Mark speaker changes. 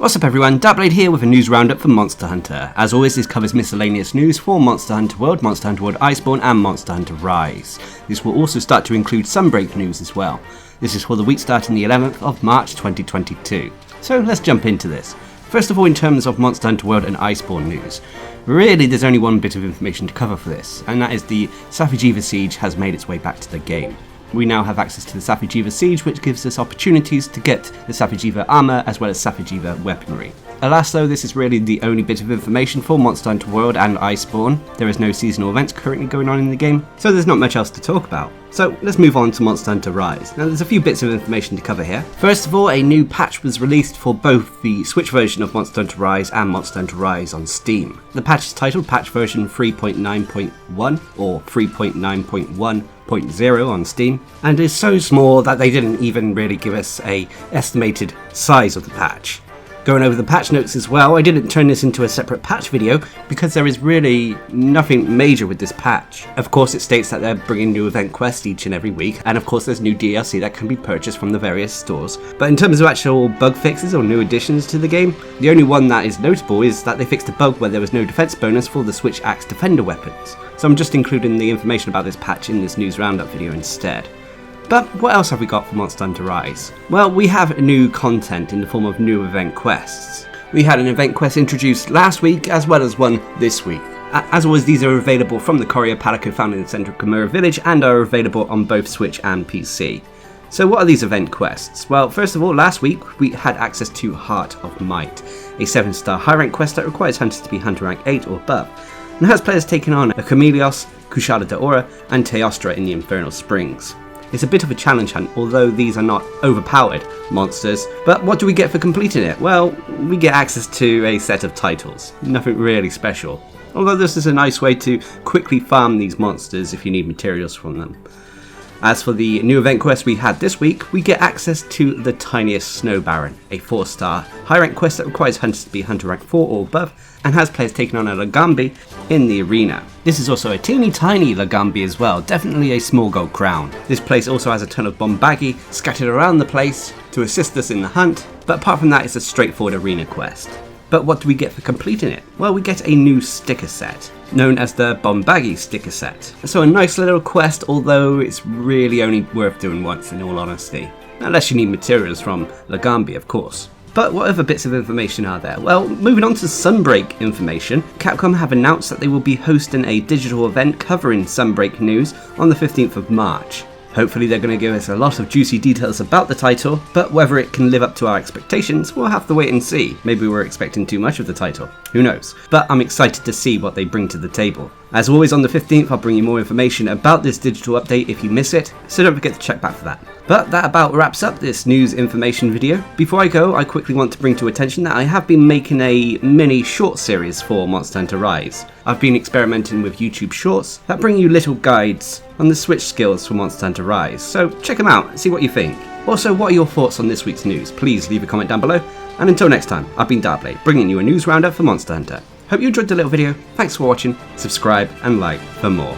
Speaker 1: What's up everyone, Darcblade here with a news roundup for Monster Hunter. As always, this covers miscellaneous news for Monster Hunter World, Monster Hunter World Iceborne and Monster Hunter Rise. This will also start to include SUNBREAK news as well. This is for the week starting the 11th of March 2022. So let's jump into this. First of all, in terms of Monster Hunter World and Iceborne news, really there's only one bit of information to cover for this, and that is the Saffijiva Siege has made its way back to the game. We now have access to the Saffijiva Siege, which gives us opportunities to get the Saffijiva armor as well as Saffijiva weaponry. Alas though, this is really the only bit of information for Monster Hunter World and Iceborne. There is no seasonal events currently going on in the game, so there's not much else to talk about. So let's move on to Monster Hunter Rise. Now there's a few bits of information to cover here. First of all, a new patch was released for both the Switch version of Monster Hunter Rise and Monster Hunter Rise on Steam. The patch is titled Patch Version 3.9.1 or 3.9.1.0 on Steam, and is so small that they didn't even really give us an estimated size of the patch. Going over the patch notes as well, I didn't turn this into a separate patch video because there is really nothing major with this patch. Of course it states that they're bringing new event quests each and every week, and of course there's new DLC that can be purchased from the various stores. But in terms of actual bug fixes or new additions to the game, the only one that is notable is that they fixed a bug where there was no defense bonus for the Switch Axe Defender weapons. So I'm just including the information about this patch in this news roundup video instead. But what else have we got for Monster Hunter Rise? Well, we have new content in the form of new event quests. We had an event quest introduced last week as well as one this week. As always, these are available from the Courier Palico found in the centre of Chimera Village and are available on both Switch and PC. So what are these event quests? Well, first of all, last week we had access to Heart of Might, a 7-star high rank quest that requires hunters to be hunter rank 8 or above, and has players taking on a Chameleos, Kushada Daora and Teostra in the Infernal Springs. It's a bit of a challenge hunt, although these are not overpowered monsters. But what do we get for completing it? Well, we get access to a set of titles. Nothing really special. Although this is a nice way to quickly farm these monsters if you need materials from them. As for the new event quest we had this week, we get access to the Tiniest Snow Baron, a 4-star high rank quest that requires hunters to be hunter rank 4 or above, and has players taking on a Lagambi in the arena. This is also a teeny tiny Lagambi as well, definitely a small gold crown. This place also has a ton of Bombagi scattered around the place to assist us in the hunt, but apart from that it's a straightforward arena quest. But what do we get for completing it? Well, we get a new sticker set, known as the Bombagi Sticker Set. So a nice little quest, although it's really only worth doing once in all honesty. Unless you need materials from Lagambi, of course. But what other bits of information are there? Well, moving on to SUNBREAK information, Capcom have announced that they will be hosting a digital event covering SUNBREAK news on the 15th of March. Hopefully they're going to give us a lot of juicy details about the title, but whether it can live up to our expectations, we'll have to wait and see. Maybe we're expecting too much of the title, who knows. But I'm excited to see what they bring to the table. As always on the 15th, I'll bring you more information about this digital update if you miss it, so don't forget to check back for that. But that about wraps up this news information video. Before I go, I quickly want to bring to attention that I have been making a mini short series for Monster Hunter Rise. I've been experimenting with YouTube shorts that bring you little guides on the switch skills for Monster Hunter Rise, so check them out and see what you think. Also, what are your thoughts on this week's news? Please leave a comment down below, and until next time, I've been Darcblade, bringing you a news roundup for Monster Hunter. Hope you enjoyed the little video, thanks for watching, subscribe and like for more.